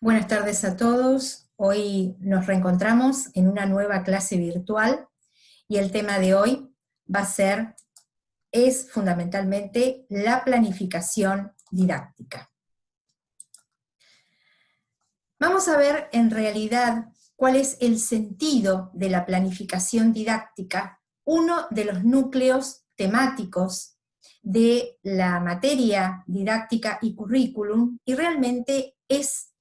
Buenas tardes a todos. Hoy nos reencontramos en una nueva clase virtual y el tema de hoy es fundamentalmente la planificación didáctica. Vamos a ver en realidad cuál es el sentido de la planificación didáctica, uno de los núcleos temáticos de la materia didáctica y currículum, y realmente es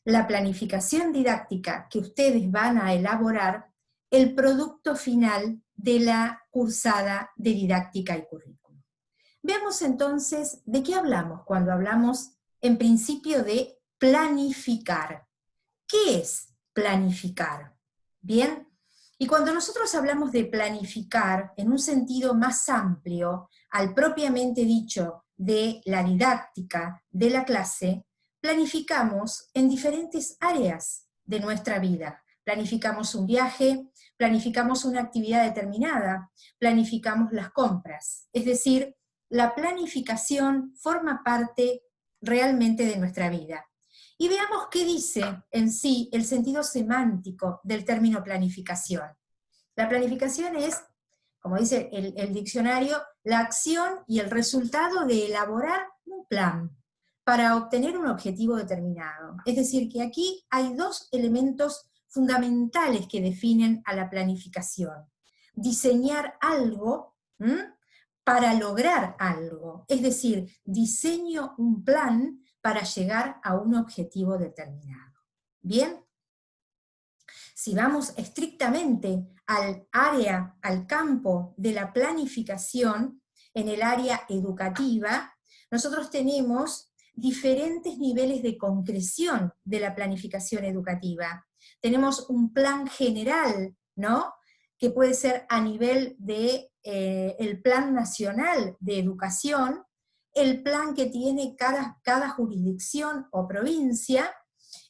la planificación didáctica que ustedes van a elaborar el producto final de la cursada de didáctica y currículum. Veamos entonces de qué hablamos cuando hablamos en principio de planificar. ¿Qué es planificar? Bien, y cuando nosotros hablamos de planificar en un sentido más amplio al propiamente dicho de la didáctica de la clase, planificamos en diferentes áreas de nuestra vida. Planificamos un viaje, planificamos una actividad determinada, planificamos las compras. Es decir, la planificación forma parte realmente de nuestra vida. Y veamos qué dice en sí el sentido semántico del término planificación. La planificación es, como dice el diccionario, la acción y el resultado de elaborar un plan para obtener un objetivo determinado. Es decir, que aquí hay dos elementos fundamentales que definen a la planificación. Diseñar algo para lograr algo. Es decir, diseño un plan para llegar a un objetivo determinado. ¿Bien? Si vamos estrictamente al área, al campo de la planificación, en el área educativa, nosotros tenemos diferentes niveles de concreción de la planificación educativa. Tenemos un plan general, ¿no?, que puede ser a nivel de el Plan Nacional de Educación, el plan que tiene cada jurisdicción o provincia,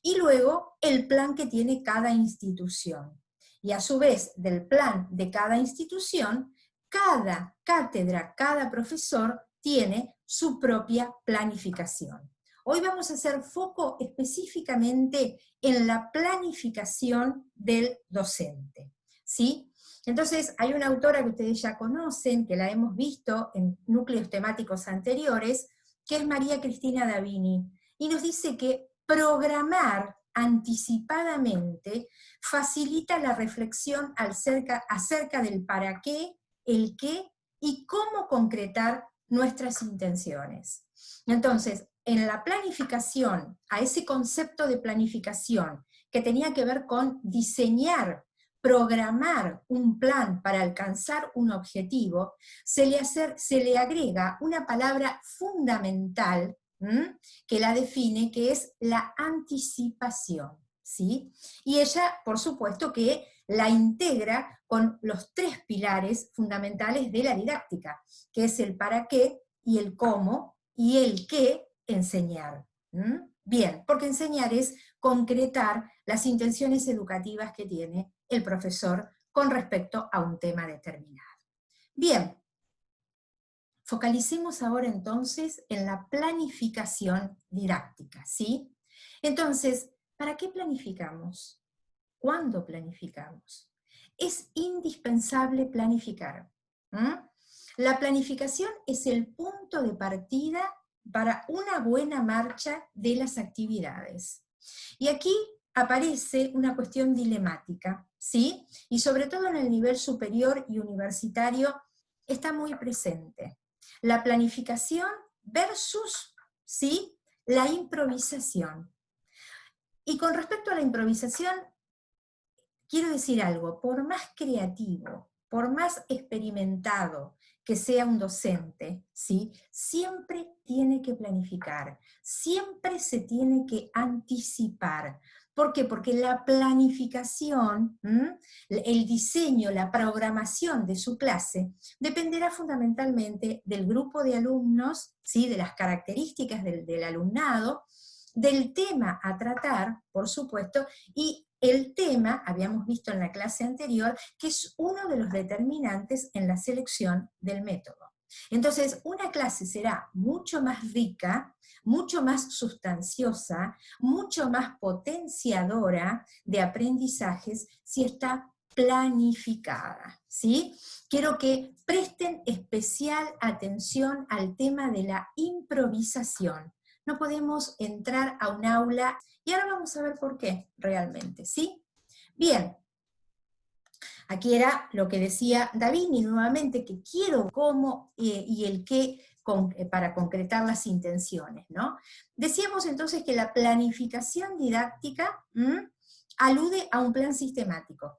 y luego el plan que tiene cada institución. Y a su vez, del plan de cada institución, cada cátedra, cada profesor tiene su propia planificación. Hoy vamos a hacer foco específicamente en la planificación del docente, ¿sí? Entonces, hay una autora que ustedes ya conocen, que la hemos visto en núcleos temáticos anteriores, que es María Cristina Davini, y nos dice que programar anticipadamente facilita la reflexión acerca del para qué, el qué y cómo concretar nuestras intenciones. Entonces, en la planificación, a ese concepto de planificación que tenía que ver con diseñar, programar un plan para alcanzar un objetivo, se le agrega una palabra fundamental que la define, que es la anticipación, ¿sí? Y ella, por supuesto, que la integra con los tres pilares fundamentales de la didáctica, que es el para qué y el cómo y el qué enseñar. Bien, porque enseñar es concretar las intenciones educativas que tiene el profesor con respecto a un tema determinado. Bien, focalicemos ahora entonces en la planificación didáctica, ¿sí? Entonces, ¿para qué planificamos? ¿Cuándo planificamos? Es indispensable planificar. La planificación es el punto de partida para una buena marcha de las actividades. Y aquí aparece una cuestión dilemática, ¿sí? Y sobre todo en el nivel superior y universitario está muy presente. La planificación versus, ¿sí?, la improvisación. Y con respecto a la improvisación, quiero decir algo, por más creativo, por más experimentado que sea un docente, ¿sí?, siempre tiene que planificar, siempre se tiene que anticipar. ¿Por qué? Porque la planificación, el diseño, la programación de su clase, dependerá fundamentalmente del grupo de alumnos, ¿sí?, de las características del alumnado, del tema a tratar, por supuesto, y el tema, habíamos visto en la clase anterior, que es uno de los determinantes en la selección del método. Entonces, una clase será mucho más rica, mucho más sustanciosa, mucho más potenciadora de aprendizajes si está planificada, ¿sí? Quiero que presten especial atención al tema de la improvisación. No podemos entrar a un aula, y ahora vamos a ver por qué realmente, ¿sí? Bien, aquí era lo que decía Davini nuevamente, que quiero, cómo y el qué para concretar las intenciones, ¿no? Decíamos entonces que la planificación didáctica alude a un plan sistemático.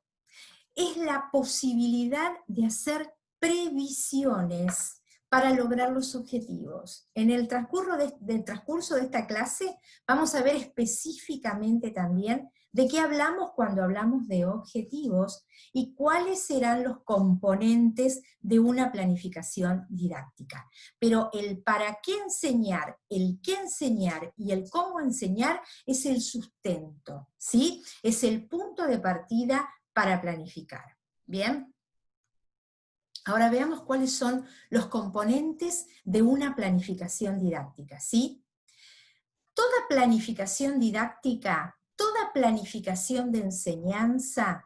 Es la posibilidad de hacer previsiones para lograr los objetivos. En el transcurso de esta clase vamos a ver específicamente también de qué hablamos cuando hablamos de objetivos y cuáles serán los componentes de una planificación didáctica. Pero el para qué enseñar, el qué enseñar y el cómo enseñar es el sustento, ¿sí? Es el punto de partida para planificar. ¿Bien? Ahora veamos cuáles son los componentes de una planificación didáctica, ¿sí? Toda planificación didáctica, toda planificación de enseñanza,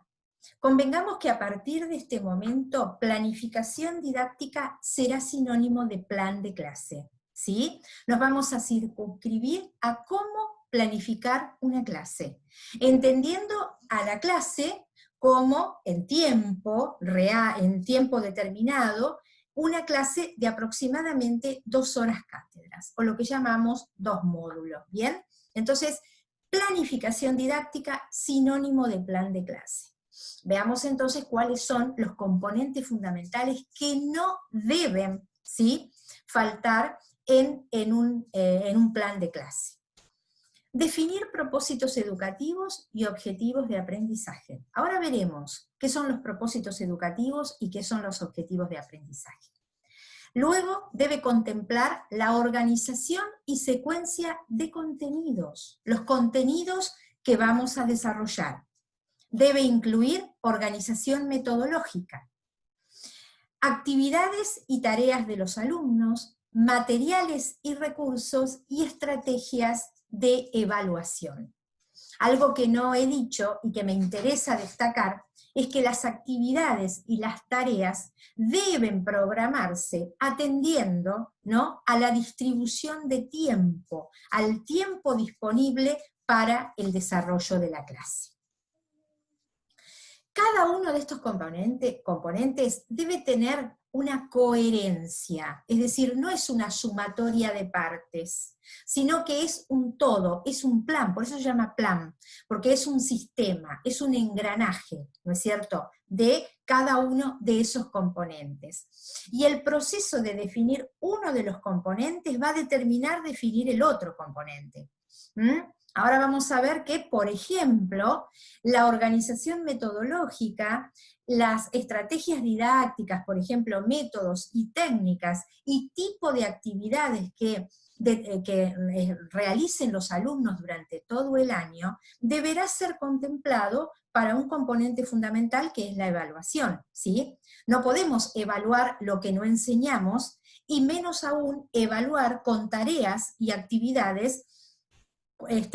convengamos que a partir de este momento, planificación didáctica será sinónimo de plan de clase, ¿sí? Nos vamos a circunscribir a cómo planificar una clase, entendiendo a la clase como en tiempo real, en tiempo determinado, una clase de aproximadamente 2 horas cátedras, o lo que llamamos 2 módulos, ¿bien? Entonces, planificación didáctica, sinónimo de plan de clase. Veamos entonces cuáles son los componentes fundamentales que no deben, ¿sí?, faltar en un plan de clase. Definir propósitos educativos y objetivos de aprendizaje. Ahora veremos qué son los propósitos educativos y qué son los objetivos de aprendizaje. Luego debe contemplar la organización y secuencia de contenidos, los contenidos que vamos a desarrollar. Debe incluir organización metodológica, actividades y tareas de los alumnos, materiales y recursos y estrategias de evaluación. Algo que no he dicho y que me interesa destacar es que las actividades y las tareas deben programarse atendiendo, ¿no?, a la distribución de tiempo, al tiempo disponible para el desarrollo de la clase. Cada uno de estos componentes debe tener una coherencia, es decir, no es una sumatoria de partes, sino que es un todo, es un plan, por eso se llama plan, porque es un sistema, es un engranaje, ¿no es cierto?, de cada uno de esos componentes. Y el proceso de definir uno de los componentes va a determinar definir el otro componente. Ahora vamos a ver que, por ejemplo, la organización metodológica, las estrategias didácticas, por ejemplo, métodos y técnicas y tipo de actividades que realicen los alumnos durante todo el año, deberá ser contemplado para un componente fundamental que es la evaluación, ¿sí? No podemos evaluar lo que no enseñamos, y menos aún evaluar con tareas y actividades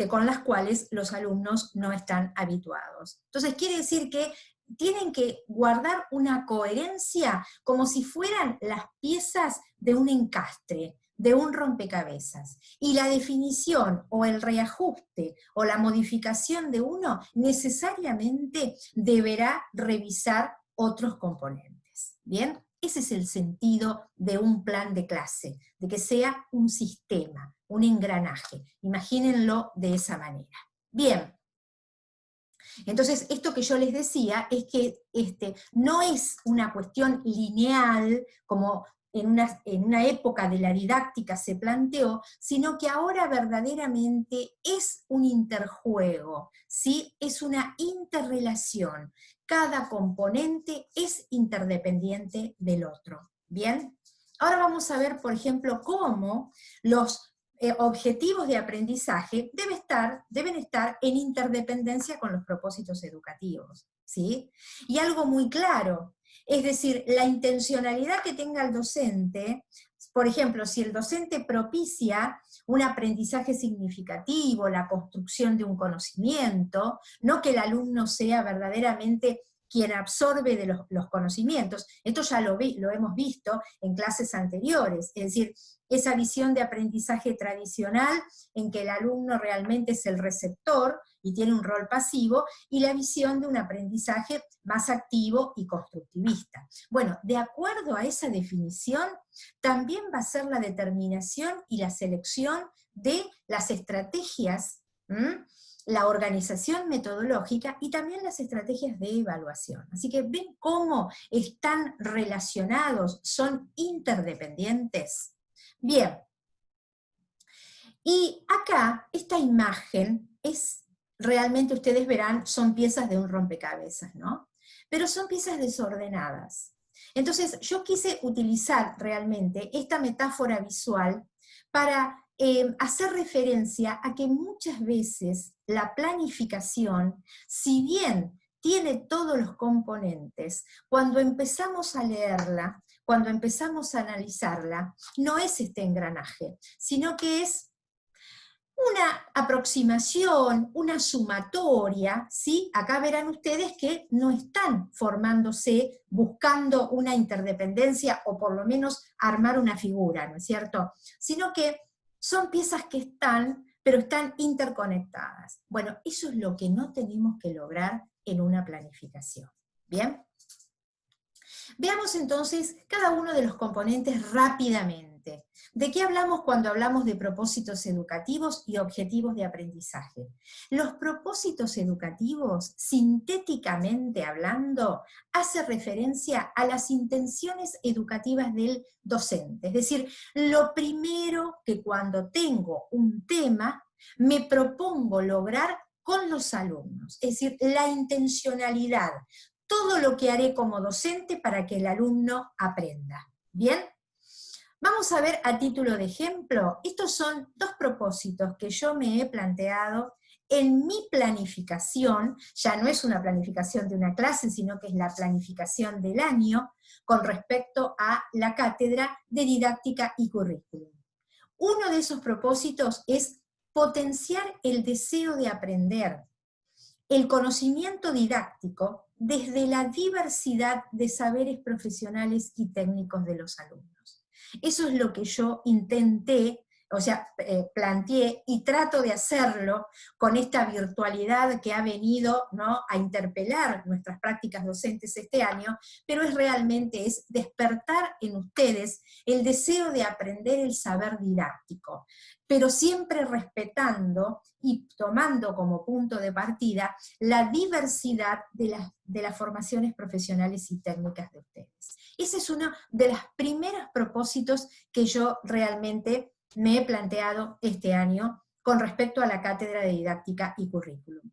con las cuales los alumnos no están habituados. Entonces quiere decir que tienen que guardar una coherencia como si fueran las piezas de un encastre, de un rompecabezas. Y la definición o el reajuste o la modificación de uno necesariamente deberá revisar otros componentes. ¿Bien? Ese es el sentido de un plan de clase, de que sea un sistema, un engranaje. Imagínenlo de esa manera. Bien. Entonces, esto que yo les decía es que no es una cuestión lineal, como en una época de la didáctica se planteó, sino que ahora verdaderamente es un interjuego, ¿sí? Es una interrelación. Cada componente es interdependiente del otro. ¿Bien? Ahora vamos a ver, por ejemplo, cómo los objetivos de aprendizaje deben estar en interdependencia con los propósitos educativos. ¿sí? Y algo muy claro, es decir, la intencionalidad que tenga el docente, por ejemplo, si el docente propicia un aprendizaje significativo, la construcción de un conocimiento, no que el alumno sea verdaderamente quien absorbe de los conocimientos. Esto ya lo hemos visto en clases anteriores, es decir, esa visión de aprendizaje tradicional en que el alumno realmente es el receptor y tiene un rol pasivo, y la visión de un aprendizaje más activo y constructivista. Bueno, de acuerdo a esa definición, también va a ser la determinación y la selección de las estrategias, la organización metodológica y también las estrategias de evaluación. Así que ven cómo están relacionados, son interdependientes. Bien, y acá esta imagen es, realmente ustedes verán, son piezas de un rompecabezas, ¿no? Pero son piezas desordenadas. Entonces yo quise utilizar realmente esta metáfora visual para hacer referencia a que muchas veces la planificación, si bien tiene todos los componentes, cuando empezamos a leerla, cuando empezamos a analizarla, no es este engranaje, sino que es una aproximación, una sumatoria, ¿sí? Acá verán ustedes que no están formándose buscando una interdependencia o por lo menos armar una figura, ¿no es cierto? Sino que son piezas que están, pero están interconectadas. Bueno, eso es lo que no tenemos que lograr en una planificación. ¿Bien? Veamos entonces cada uno de los componentes rápidamente. ¿De qué hablamos cuando hablamos de propósitos educativos y objetivos de aprendizaje? Los propósitos educativos, sintéticamente hablando, hace referencia a las intenciones educativas del docente. Es decir, lo primero que cuando tengo un tema, me propongo lograr con los alumnos. Es decir, la intencionalidad, todo lo que haré como docente para que el alumno aprenda. ¿Bien? Vamos a ver a título de ejemplo, estos son dos propósitos que yo me he planteado en mi planificación, ya no es una planificación de una clase, sino que es la planificación del año, con respecto a la cátedra de didáctica y currículum. Uno de esos propósitos es potenciar el deseo de aprender, el conocimiento didáctico desde la diversidad de saberes profesionales y técnicos de los alumnos. Eso es lo que yo intenté, o sea, planteé y trato de hacerlo con esta virtualidad que ha venido, ¿no?, a interpelar nuestras prácticas docentes este año, pero realmente es despertar en ustedes el deseo de aprender el saber didáctico, pero siempre respetando y tomando como punto de partida la diversidad de las formaciones profesionales y técnicas de ustedes. Ese es uno de los primeros propósitos que yo realmente me he planteado este año con respecto a la cátedra de didáctica y currículum.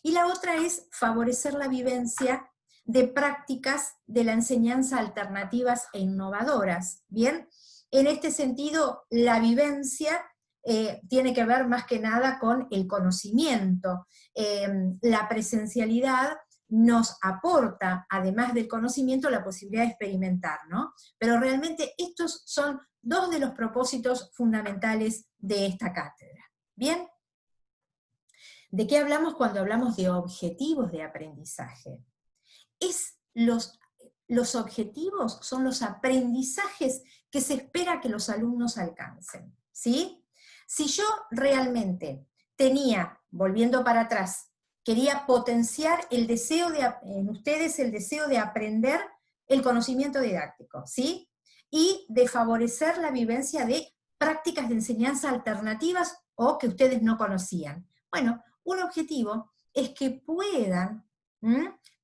Y la otra es favorecer la vivencia de prácticas de la enseñanza alternativas e innovadoras. Bien, en este sentido, la vivencia tiene que ver más que nada con el conocimiento. La presencialidad nos aporta, además del conocimiento, la posibilidad de experimentar, ¿no? Pero realmente estos son dos de los propósitos fundamentales de esta cátedra. ¿Bien? ¿De qué hablamos cuando hablamos de objetivos de aprendizaje? Los objetivos son los aprendizajes que se espera que los alumnos alcancen, ¿sí? Si yo realmente tenía, volviendo para atrás, quería potenciar el deseo en ustedes el deseo de aprender el conocimiento didáctico, ¿sí? Y de favorecer la vivencia de prácticas de enseñanza alternativas o que ustedes no conocían. Bueno, un objetivo es que puedan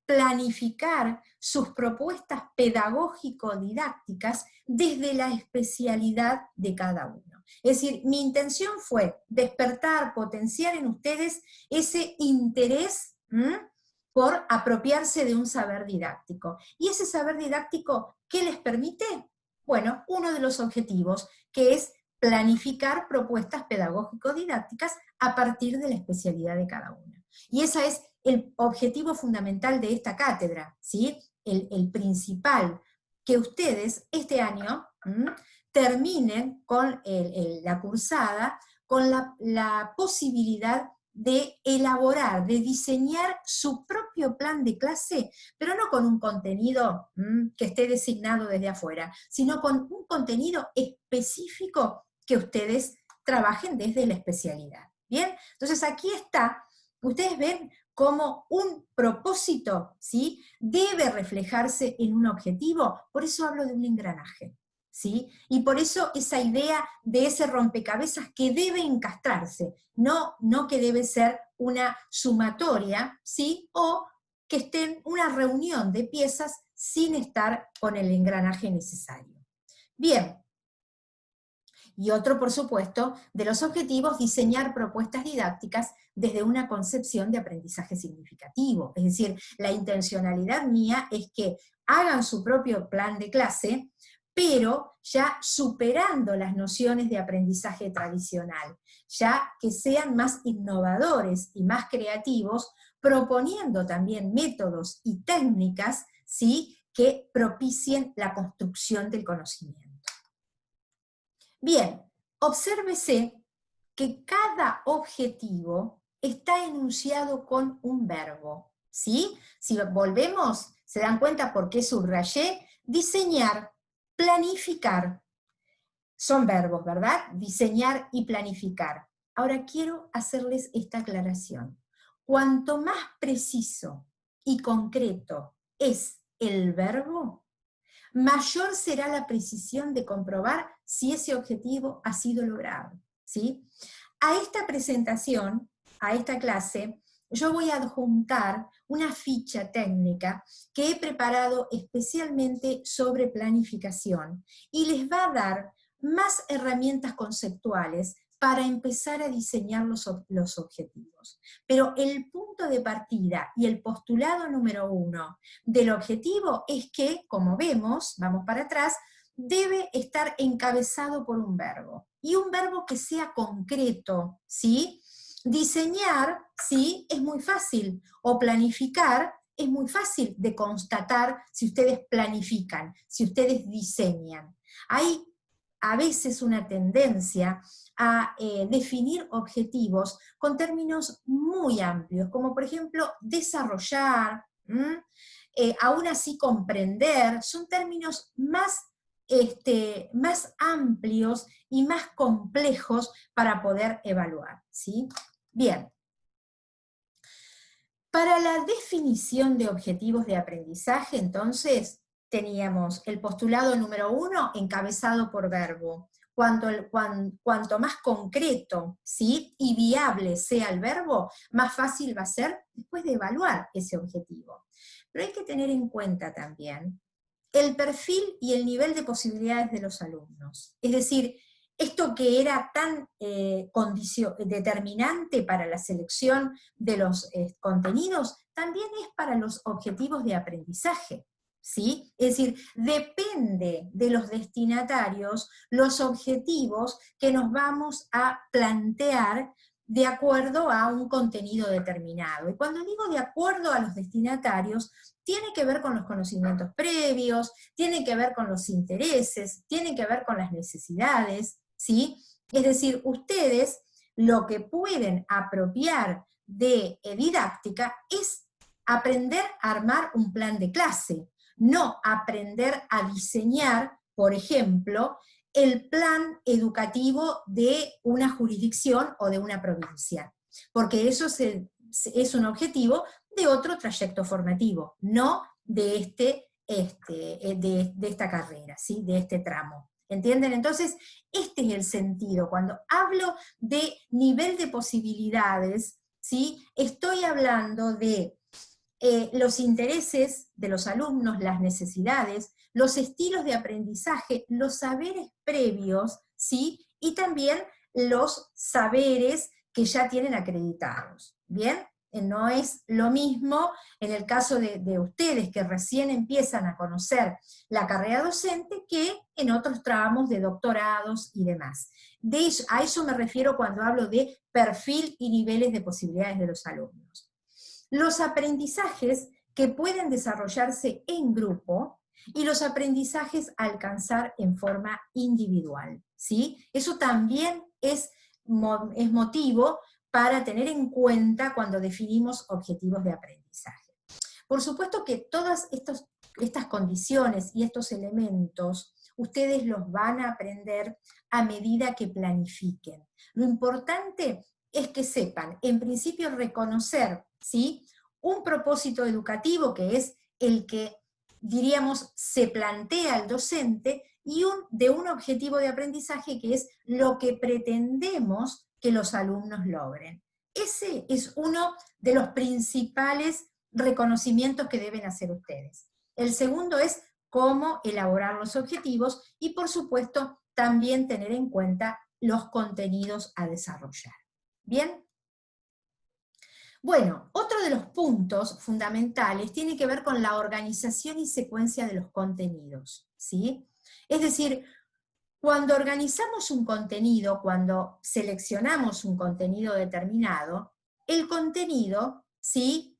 planificar sus propuestas pedagógico-didácticas desde la especialidad de cada uno. Es decir, mi intención fue despertar, potenciar en ustedes ese interés por apropiarse de un saber didáctico. ¿Y ese saber didáctico qué les permite? Bueno, uno de los objetivos, que es planificar propuestas pedagógico-didácticas a partir de la especialidad de cada uno. Y esa es el objetivo fundamental de esta cátedra, ¿sí? El principal, que ustedes este año terminen con la cursada con la posibilidad de elaborar, de diseñar su propio plan de clase, pero no con un contenido que esté designado desde afuera, sino con un contenido específico que ustedes trabajen desde la especialidad. ¿Bien? Entonces aquí está, ustedes ven cómo un propósito, ¿sí?, debe reflejarse en un objetivo, por eso hablo de un engranaje, ¿sí? Y por eso esa idea de ese rompecabezas que debe encastrarse, no que debe ser una sumatoria, ¿sí?, o que esté en una reunión de piezas sin estar con el engranaje necesario. Bien. Y otro, por supuesto, de los objetivos, diseñar propuestas didácticas desde una concepción de aprendizaje significativo. Es decir, la intencionalidad mía es que hagan su propio plan de clase, pero ya superando las nociones de aprendizaje tradicional, ya que sean más innovadores y más creativos, proponiendo también métodos y técnicas, ¿sí?, que propicien la construcción del conocimiento. Bien, obsérvese que cada objetivo está enunciado con un verbo, ¿sí? Si volvemos, se dan cuenta por qué subrayé, diseñar, planificar, son verbos, ¿verdad? Diseñar y planificar. Ahora quiero hacerles esta aclaración. Cuanto más preciso y concreto es el verbo, mayor será la precisión de comprobar si ese objetivo ha sido logrado, ¿sí? A esta presentación, a esta clase, yo voy a adjuntar una ficha técnica que he preparado especialmente sobre planificación y les va a dar más herramientas conceptuales para empezar a diseñar los objetivos. Pero el punto de partida y el postulado número 1 del objetivo es que, como vemos, vamos para atrás, debe estar encabezado por un verbo, y un verbo que sea concreto, ¿sí? Diseñar, ¿sí?, es muy fácil, o planificar es muy fácil de constatar si ustedes planifican, si ustedes diseñan. Hay a veces una tendencia a definir objetivos con términos muy amplios, como por ejemplo desarrollar, aún así comprender, son términos más amplios y más complejos para poder evaluar, ¿sí? Bien. Para la definición de objetivos de aprendizaje, entonces, teníamos el postulado número 1, encabezado por verbo. Cuanto más concreto, ¿sí?, y viable sea el verbo, más fácil va a ser después de evaluar ese objetivo. Pero hay que tener en cuenta también el perfil y el nivel de posibilidades de los alumnos. Es decir, esto que era tan determinante para la selección de los contenidos, también es para los objetivos de aprendizaje, ¿sí? Es decir, depende de los destinatarios los objetivos que nos vamos a plantear de acuerdo a un contenido determinado. Y cuando digo de acuerdo a los destinatarios, tiene que ver con los conocimientos previos, tiene que ver con los intereses, tiene que ver con las necesidades, ¿sí? Es decir, ustedes lo que pueden apropiar de didáctica es aprender a armar un plan de clase, no aprender a diseñar, por ejemplo, el plan educativo de una jurisdicción o de una provincia, porque eso es un objetivo de otro trayecto formativo, no de esta carrera, ¿sí?, de este tramo. ¿Entienden? Entonces, este es el sentido. Cuando hablo de nivel de posibilidades, ¿sí?, estoy hablando de los intereses de los alumnos, las necesidades, los estilos de aprendizaje, los saberes previos, ¿sí?, y también los saberes que ya tienen acreditados. ¿Bien? No es lo mismo en el caso de ustedes que recién empiezan a conocer la carrera docente que en otros tramos de doctorados y demás. A eso me refiero cuando hablo de perfil y niveles de posibilidades de los alumnos. los aprendizajes que pueden desarrollarse en grupo y los aprendizajes a alcanzar en forma individual, ¿sí? Eso también es motivo para tener en cuenta cuando definimos objetivos de aprendizaje. Por supuesto que todas estas condiciones y estos elementos ustedes los van a aprender a medida que planifiquen. Lo importante es que sepan, en principio, reconocer, ¿sí?, un propósito educativo que es el que, diríamos, se plantea al docente, y de un objetivo de aprendizaje que es lo que pretendemos que los alumnos logren. Ese es uno de los principales reconocimientos que deben hacer ustedes. El segundo es cómo elaborar los objetivos y, por supuesto, también tener en cuenta los contenidos a desarrollar. ¿Bien? Bueno, otro de los puntos fundamentales tiene que ver con la organización y secuencia de los contenidos, ¿sí? Es decir, cuando organizamos un contenido, cuando seleccionamos un contenido determinado, el contenido, ¿sí?,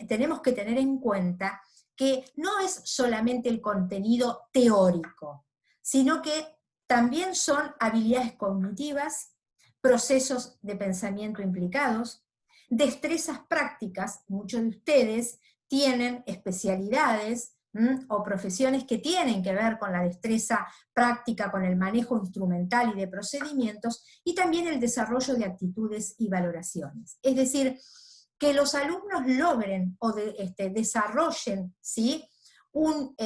tenemos que tener en cuenta que no es solamente el contenido teórico, sino que también son habilidades cognitivas, procesos de pensamiento implicados, destrezas prácticas. Muchos de ustedes tienen especialidades o profesiones que tienen que ver con la destreza práctica, con el manejo instrumental y de procedimientos, y también el desarrollo de actitudes y valoraciones. Es decir, que los alumnos logren o desarrollen, ¿sí?, un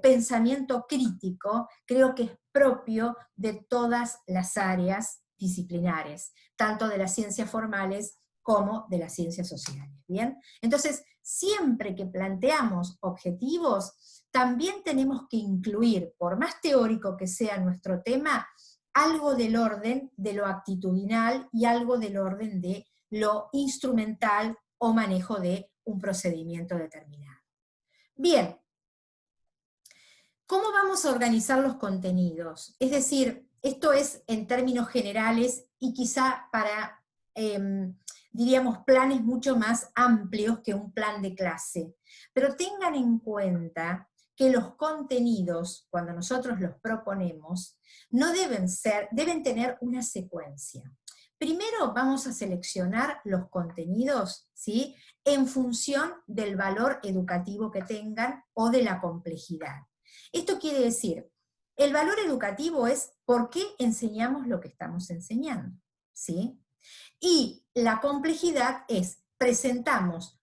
pensamiento crítico, creo que es propio de todas las áreas disciplinares, tanto de las ciencias formales como de las ciencias sociales, ¿bien? Entonces, siempre que planteamos objetivos, también tenemos que incluir, por más teórico que sea nuestro tema, algo del orden de lo actitudinal y algo del orden de lo instrumental o manejo de un procedimiento determinado. Bien, ¿cómo vamos a organizar los contenidos? Es decir, esto es en términos generales y quizá para, diríamos, planes mucho más amplios que un plan de clase. Pero tengan en cuenta que los contenidos, cuando nosotros los proponemos, no deben tener una secuencia. Primero vamos a seleccionar los contenidos, ¿sí?, en función del valor educativo que tengan o de la complejidad. Esto quiere decir, el valor educativo es por qué enseñamos lo que estamos enseñando, ¿sí? Y la complejidad es, presentamos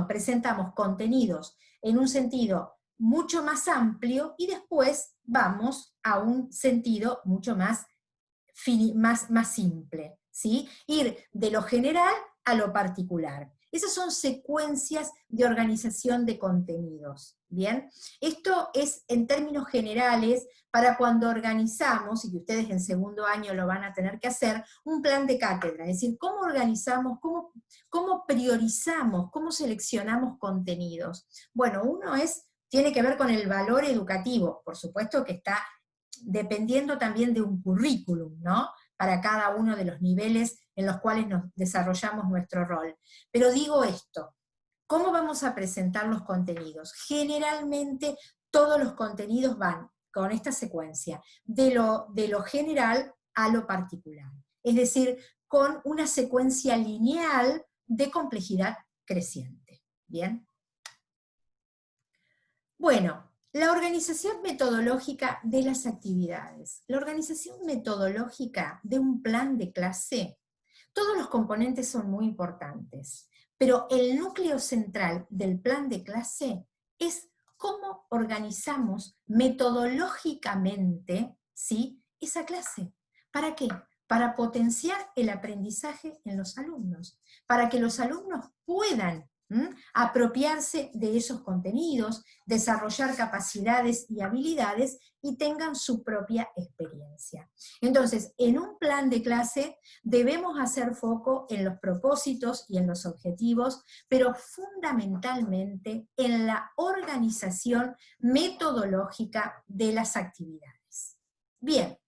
presentamos contenidos en un sentido mucho más amplio y después vamos a un sentido mucho más simple, ¿sí? Ir de lo general a lo particular. Esas son secuencias de organización de contenidos, ¿bien? Esto es en términos generales para cuando organizamos, y que ustedes en segundo año lo van a tener que hacer, un plan de cátedra, es decir, cómo organizamos, cómo priorizamos, cómo seleccionamos contenidos. Bueno, tiene que ver con el valor educativo, por supuesto que está dependiendo también de un currículum, ¿no?, para cada uno de los niveles en los cuales nos desarrollamos nuestro rol. Pero digo esto, ¿cómo vamos a presentar los contenidos? Generalmente todos los contenidos van con esta secuencia, de lo general a lo particular. Es decir, con una secuencia lineal de complejidad creciente. ¿Bien? Bueno, la organización metodológica de las actividades. La organización metodológica de un plan de clase, todos los componentes son muy importantes, pero el núcleo central del plan de clase es cómo organizamos metodológicamente, ¿sí?, esa clase. ¿Para qué? Para potenciar el aprendizaje en los alumnos, para que los alumnos puedan apropiarse de esos contenidos, desarrollar capacidades y habilidades y tengan su propia experiencia. Entonces, en un plan de clase debemos hacer foco en los propósitos y en los objetivos, pero fundamentalmente en la organización metodológica de las actividades. Bien,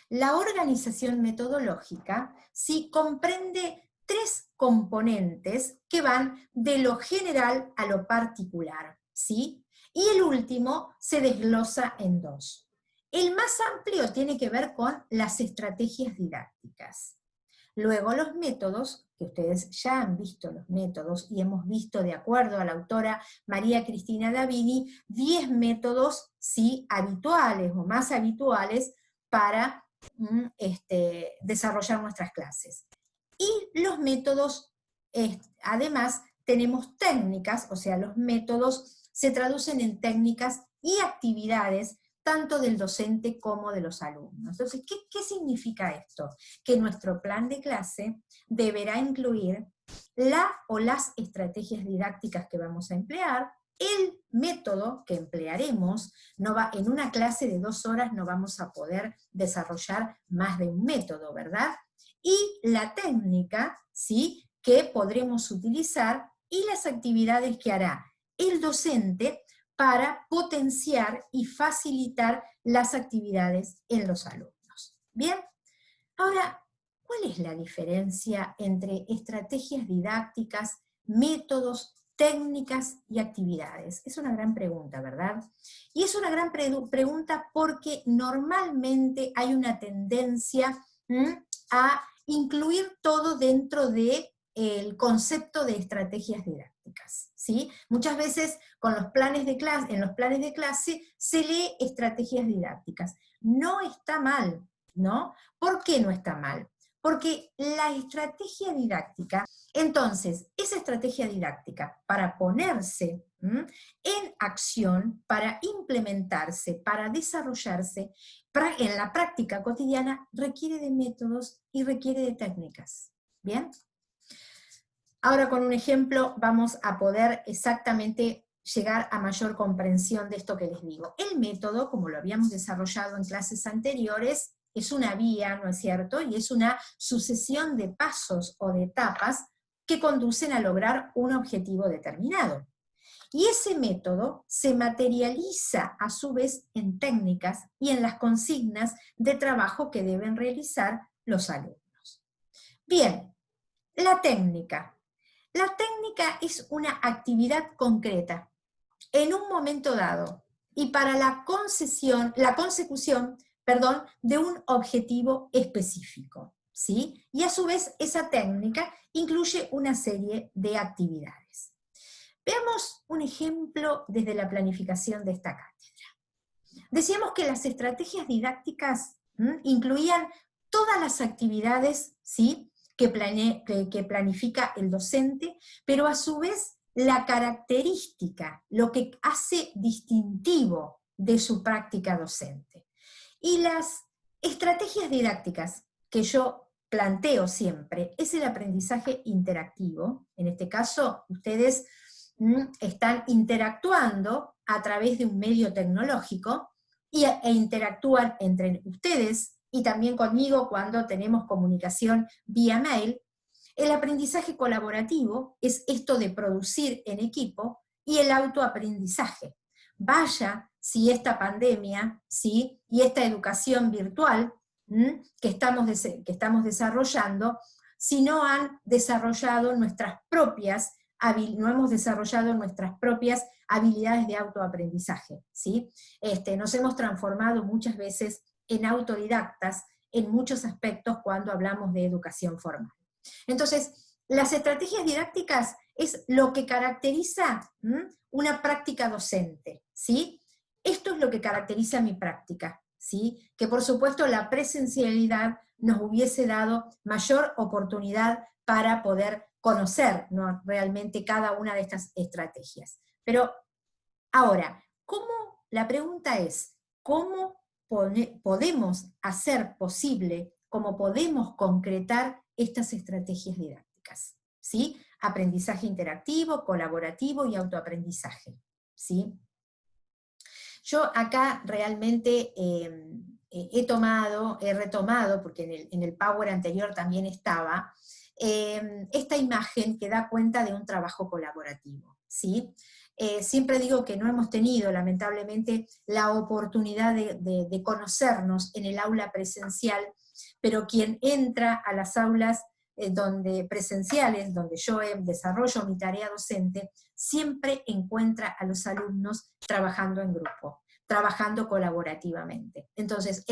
La organización metodológica sí comprende 3 componentes que van de lo general a lo particular, ¿sí? Y el último se desglosa en 2. El más amplio tiene que ver con las estrategias didácticas. Luego los métodos, que ustedes ya han visto los métodos, y hemos visto, de acuerdo a la autora María Cristina Davini, 10 métodos, sí, habituales o más habituales para desarrollar nuestras clases. Y los métodos, además, tenemos técnicas, o sea, los métodos se traducen en técnicas y actividades tanto del docente como de los alumnos. Entonces, ¿qué significa esto? Que nuestro plan de clase deberá incluir la o las estrategias didácticas que vamos a emplear, el método que emplearemos. En una clase de 2 horas no vamos a poder desarrollar más de un método, ¿verdad? Y la técnica, ¿sí?, que podremos utilizar, y las actividades que hará el docente para potenciar y facilitar las actividades en los alumnos. Bien, ahora, ¿cuál es la diferencia entre estrategias didácticas, métodos, técnicas y actividades? Es una gran pregunta, ¿verdad? Y es una gran pregunta porque normalmente hay una tendencia a incluir todo dentro del concepto de estrategias didácticas, ¿sí? Muchas veces en los planes de clase se lee estrategias didácticas. No está mal, ¿no? ¿Por qué no está mal? Porque la estrategia didáctica, entonces, esa estrategia didáctica para ponerse en acción, para implementarse, para desarrollarse en la práctica cotidiana, requiere de métodos y requiere de técnicas. ¿Bien? Ahora con un ejemplo vamos a poder exactamente llegar a mayor comprensión de esto que les digo. El método, como lo habíamos desarrollado en clases anteriores, es una vía, ¿no es cierto? Y es una sucesión de pasos o de etapas que conducen a lograr un objetivo determinado. Y ese método se materializa a su vez en técnicas y en las consignas de trabajo que deben realizar los alumnos. Bien, la técnica. La técnica es una actividad concreta, en un momento dado, y para la consecución, de un objetivo específico, ¿sí? Y a su vez esa técnica incluye una serie de actividades. Veamos un ejemplo desde la planificación de esta cátedra. Decíamos que las estrategias didácticas incluían todas las actividades, ¿sí?, que planifica el docente, pero a su vez la característica, lo que hace distintivo de su práctica docente. Y las estrategias didácticas que yo planteo siempre es el aprendizaje interactivo. En este caso, ustedes están interactuando a través de un medio tecnológico e interactúan entre ustedes y también conmigo cuando tenemos comunicación vía mail. El aprendizaje colaborativo es esto de producir en equipo, y el autoaprendizaje. Vaya si esta pandemia, ¿sí?, y esta educación virtual que estamos desarrollando, si no han desarrollado no hemos desarrollado nuestras propias habilidades de autoaprendizaje, ¿sí? Nos hemos transformado muchas veces en autodidactas en muchos aspectos cuando hablamos de educación formal. Entonces, las estrategias didácticas es lo que caracteriza una práctica docente, ¿sí? Esto es lo que caracteriza mi práctica, ¿sí? Que por supuesto la presencialidad nos hubiese dado mayor oportunidad para poder conocer, ¿no?, realmente cada una de estas estrategias. Pero ahora, la pregunta es, ¿cómo podemos hacer posible, cómo podemos concretar estas estrategias didácticas? ¿Sí? Aprendizaje interactivo, colaborativo y autoaprendizaje, ¿sí? Yo acá realmente he retomado, porque en el Power anterior también estaba, esta imagen que da cuenta de un trabajo colaborativo, ¿sí? siempre digo que no hemos tenido, lamentablemente, la oportunidad de conocernos en el aula presencial, pero quien entra a las aulas presenciales, donde yo desarrollo mi tarea docente, siempre encuentra a los alumnos trabajando en grupo, trabajando colaborativamente. Entonces,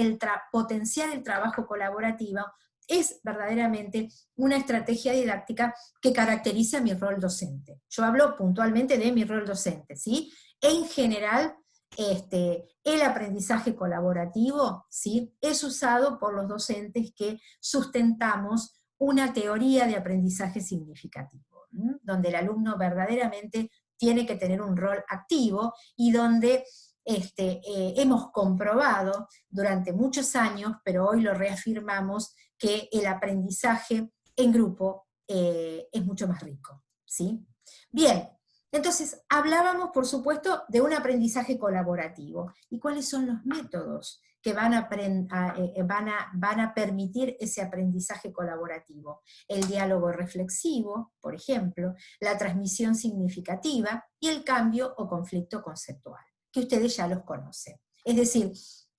potenciar el trabajo colaborativo es verdaderamente una estrategia didáctica que caracteriza mi rol docente. Yo hablo puntualmente de mi rol docente, ¿sí? En general, el aprendizaje colaborativo, ¿sí?, es usado por los docentes que sustentamos una teoría de aprendizaje significativo, ¿sí?, donde el alumno verdaderamente tiene que tener un rol activo y donde hemos comprobado durante muchos años, pero hoy lo reafirmamos, que el aprendizaje en grupo es mucho más rico, ¿sí? Bien, entonces hablábamos, por supuesto, de un aprendizaje colaborativo. ¿Y cuáles son los métodos que van a permitir ese aprendizaje colaborativo? El diálogo reflexivo, por ejemplo, la transmisión significativa y el cambio o conflicto conceptual, que ustedes ya los conocen. Es decir,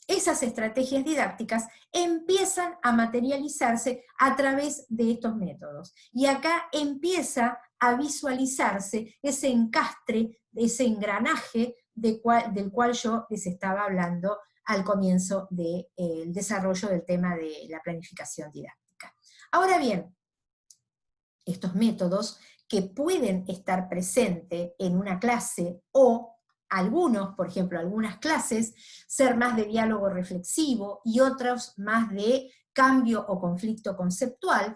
esas estrategias didácticas empiezan a materializarse a través de estos métodos. Y acá empieza a visualizarse ese encastre, ese engranaje del cual yo les estaba hablando al comienzo del desarrollo del tema de la planificación didáctica. Ahora bien, estos métodos que pueden estar presentes en una clase o algunos, por ejemplo, algunas clases, ser más de diálogo reflexivo y otros más de cambio o conflicto conceptual,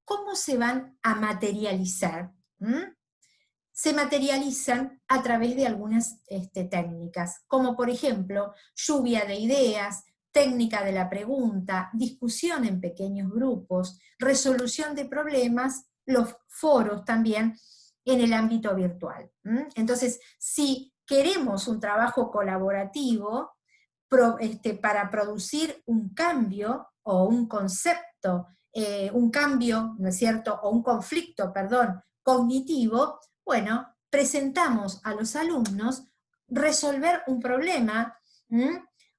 ¿cómo se van a materializar? Se materializan a través de algunas técnicas, como por ejemplo, lluvia de ideas, técnica de la pregunta, discusión en pequeños grupos, resolución de problemas, los foros también en el ámbito virtual. Entonces, si queremos un trabajo colaborativo para producir un cambio o un concepto, un cambio, ¿no es cierto?, o un conflicto, perdón, cognitivo, bueno, presentamos a los alumnos resolver un problema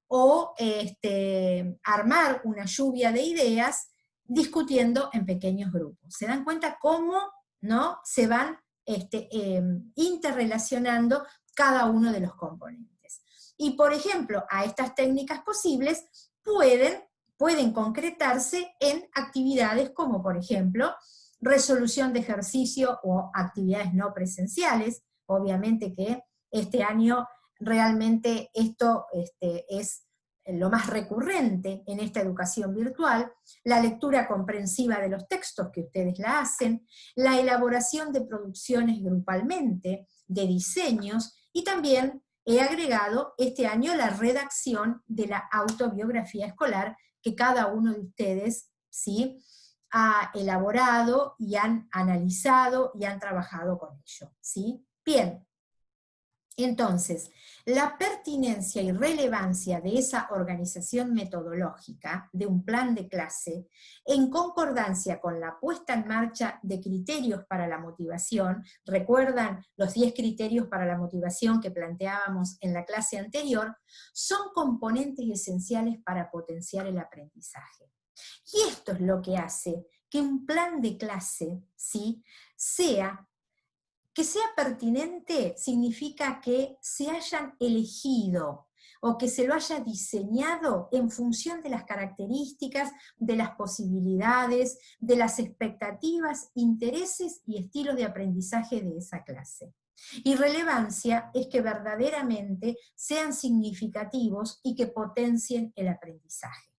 o armar una lluvia de ideas discutiendo en pequeños grupos. ¿Se dan cuenta cómo, ¿no?, se van interrelacionando cada uno de los componentes? Y por ejemplo, a estas técnicas posibles pueden concretarse en actividades como por ejemplo resolución de ejercicio o actividades no presenciales. Obviamente que este año realmente esto es lo más recurrente en esta educación virtual, la lectura comprensiva de los textos que ustedes la hacen, la elaboración de producciones grupalmente, de diseños, y también he agregado este año la redacción de la autobiografía escolar que cada uno de ustedes, ¿sí?, ha elaborado y han analizado y han trabajado con ello, ¿sí? Bien, entonces, la pertinencia y relevancia de esa organización metodológica, de un plan de clase, en concordancia con la puesta en marcha de criterios para la motivación, ¿recuerdan los 10 criterios para la motivación que planteábamos en la clase anterior?, son componentes esenciales para potenciar el aprendizaje. Y esto es lo que hace que un plan de clase, ¿sí?, que sea pertinente. Significa que se hayan elegido o que se lo haya diseñado en función de las características, de las posibilidades, de las expectativas, intereses y estilos de aprendizaje de esa clase. Y relevancia es que verdaderamente sean significativos y que potencien el aprendizaje.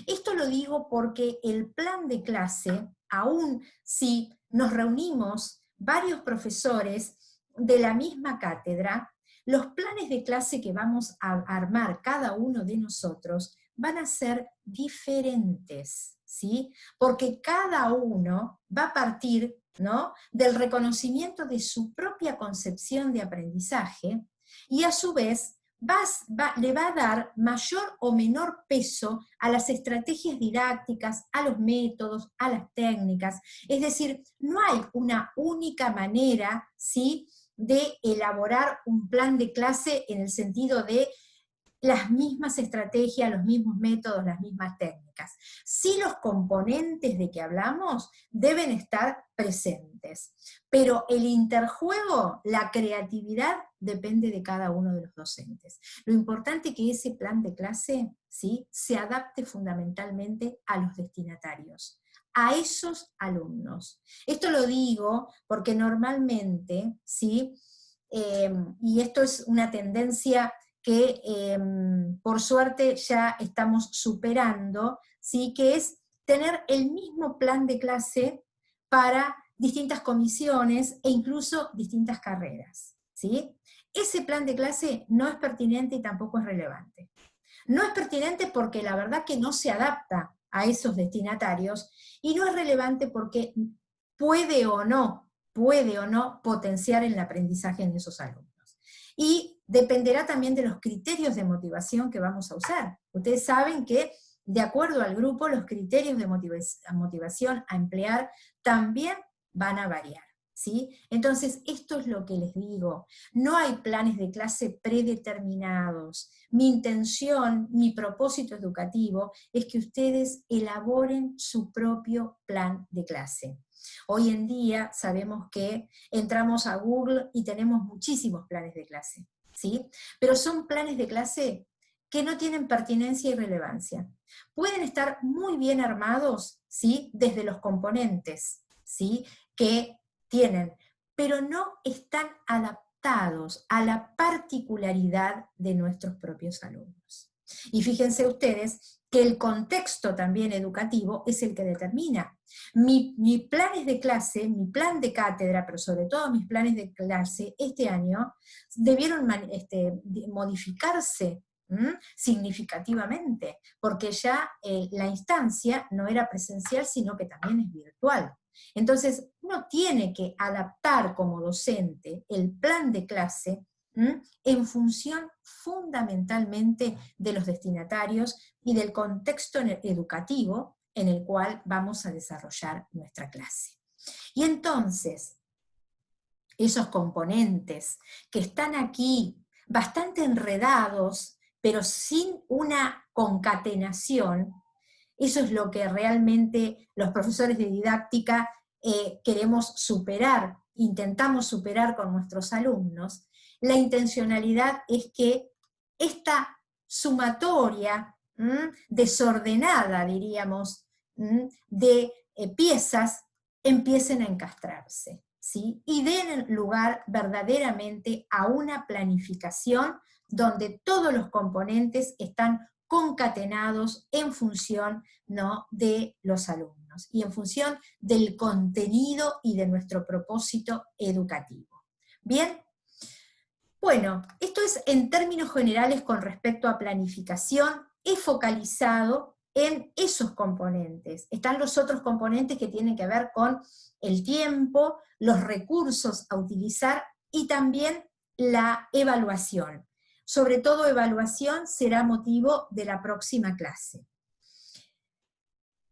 Esto lo digo porque el plan de clase, aun si nos reunimos varios profesores de la misma cátedra, los planes de clase que vamos a armar cada uno de nosotros van a ser diferentes, ¿sí? Porque cada uno va a partir, ¿no?, del reconocimiento de su propia concepción de aprendizaje y a su vez le va a dar mayor o menor peso a las estrategias didácticas, a los métodos, a las técnicas. Es decir, no hay una única manera, ¿sí?, de elaborar un plan de clase en el sentido de las mismas estrategias, los mismos métodos, las mismas técnicas. Sí, los componentes de que hablamos deben estar presentes, pero el interjuego, la creatividad, depende de cada uno de los docentes. Lo importante es que ese plan de clase, ¿sí?, se adapte fundamentalmente a los destinatarios, a esos alumnos. Esto lo digo porque normalmente, ¿sí?, y esto es una tendencia que por suerte ya estamos superando, ¿sí?, que es tener el mismo plan de clase para distintas comisiones e incluso distintas carreras, ¿sí? Ese plan de clase no es pertinente y tampoco es relevante. No es pertinente porque la verdad que no se adapta a esos destinatarios, y no es relevante porque puede o no potenciar el aprendizaje en esos alumnos. Y dependerá también de los criterios de motivación que vamos a usar. Ustedes saben que, de acuerdo al grupo, los criterios de motivación a emplear también van a variar, ¿sí? Entonces, esto es lo que les digo. No hay planes de clase predeterminados. Mi intención, mi propósito educativo es que ustedes elaboren su propio plan de clase. Hoy en día sabemos que entramos a Google y tenemos muchísimos planes de clase, ¿sí? Pero son planes de clase que no tienen pertinencia y relevancia. Pueden estar muy bien armados, ¿sí?, desde los componentes, ¿sí?, que tienen, pero no están adaptados a la particularidad de nuestros propios alumnos. Y fíjense ustedes que el contexto también educativo es el que determina. Mis planes de clase, mi plan de cátedra, pero sobre todo mis planes de clase este año, debieron modificarse significativamente, porque ya la instancia no era presencial, sino que también es virtual. Entonces, uno tiene que adaptar como docente el plan de clase en función fundamentalmente de los destinatarios y del contexto educativo en el cual vamos a desarrollar nuestra clase. Y entonces, esos componentes que están aquí bastante enredados, pero sin una concatenación, eso es lo que realmente los profesores de didáctica queremos superar, intentamos superar con nuestros alumnos. La intencionalidad es que esta sumatoria desordenada, diríamos, de piezas empiecen a encastrarse, ¿sí?, y den lugar verdaderamente a una planificación donde todos los componentes están concatenados en función, ¿no?, de los alumnos y en función del contenido y de nuestro propósito educativo. ¿Bien? Bueno, esto es en términos generales con respecto a planificación. He focalizado en esos componentes. Están los otros componentes que tienen que ver con el tiempo, los recursos a utilizar y también la evaluación. Sobre todo evaluación será motivo de la próxima clase.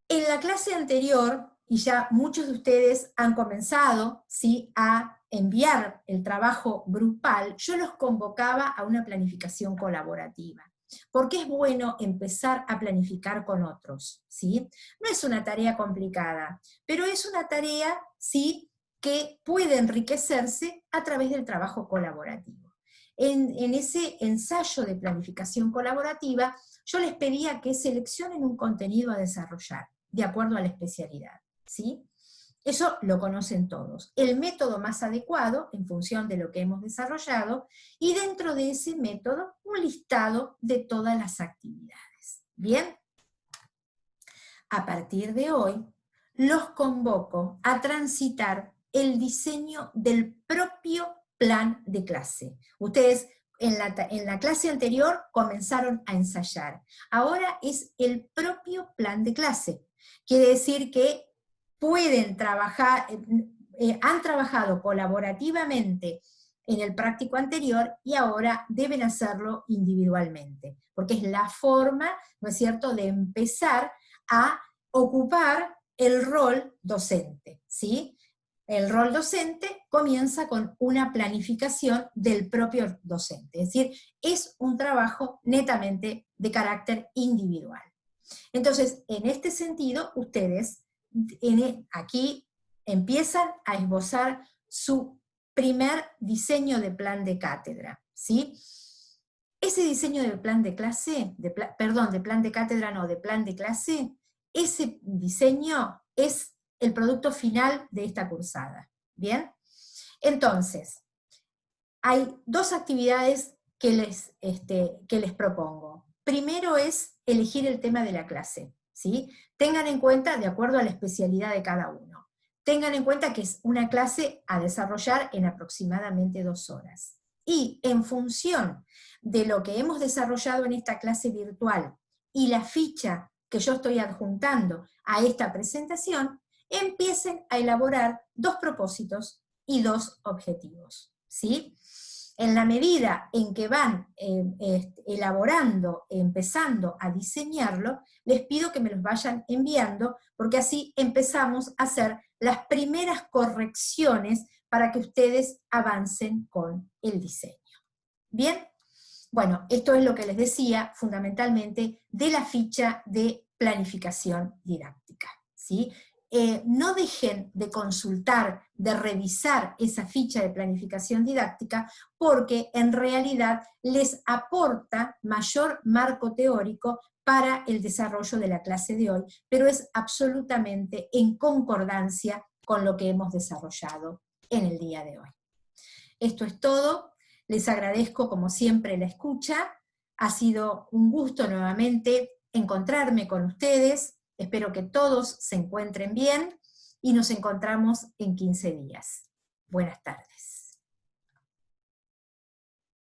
En la clase anterior, y ya muchos de ustedes han comenzado, ¿sí?, a enviar el trabajo grupal, yo los convocaba a una planificación colaborativa. Porque es bueno empezar a planificar con otros, ¿sí? No es una tarea complicada, pero es una tarea, ¿sí?, que puede enriquecerse a través del trabajo colaborativo. En ese ensayo de planificación colaborativa, yo les pedía que seleccionen un contenido a desarrollar, de acuerdo a la especialidad, ¿sí? Eso lo conocen todos. El método más adecuado, en función de lo que hemos desarrollado, y dentro de ese método, un listado de todas las actividades. ¿Bien? A partir de hoy, los convoco a transitar el diseño del propio plan de clase. Ustedes en la clase anterior comenzaron a ensayar. Ahora es el propio plan de clase. Quiere decir que pueden trabajar, han trabajado colaborativamente en el práctico anterior y ahora deben hacerlo individualmente, porque es la forma, ¿no es cierto?, de empezar a ocupar el rol docente, ¿sí? el rol docente comienza con una planificación del propio docente, es decir, es un trabajo netamente de carácter individual. Entonces, en este sentido, ustedes aquí empiezan a esbozar su primer diseño de plan de cátedra, ¿sí? Ese diseño del plan de clase, de plan de cátedra no, de plan de clase, ese diseño es el producto final de esta cursada, ¿bien? Entonces, hay dos actividades que les propongo. Primero es elegir el tema de la clase, ¿sí? Tengan en cuenta, de acuerdo a la especialidad de cada uno, tengan en cuenta que es una clase a desarrollar en aproximadamente 2 horas. Y en función de lo que hemos desarrollado en esta clase virtual y la ficha que yo estoy adjuntando a esta presentación, empiecen a elaborar 2 propósitos y 2 objetivos, ¿sí? En la medida en que van elaborando, empezando a diseñarlo, les pido que me los vayan enviando, porque así empezamos a hacer las primeras correcciones para que ustedes avancen con el diseño. ¿Bien? Bueno, esto es lo que les decía fundamentalmente de la ficha de planificación didáctica, ¿sí? No dejen de consultar, de revisar esa ficha de planificación didáctica, porque en realidad les aporta mayor marco teórico para el desarrollo de la clase de hoy, pero es absolutamente en concordancia con lo que hemos desarrollado en el día de hoy. Esto es todo. Les agradezco como siempre la escucha, ha sido un gusto nuevamente encontrarme con ustedes, espero que todos se encuentren bien y nos encontramos en 15 días. Buenas tardes.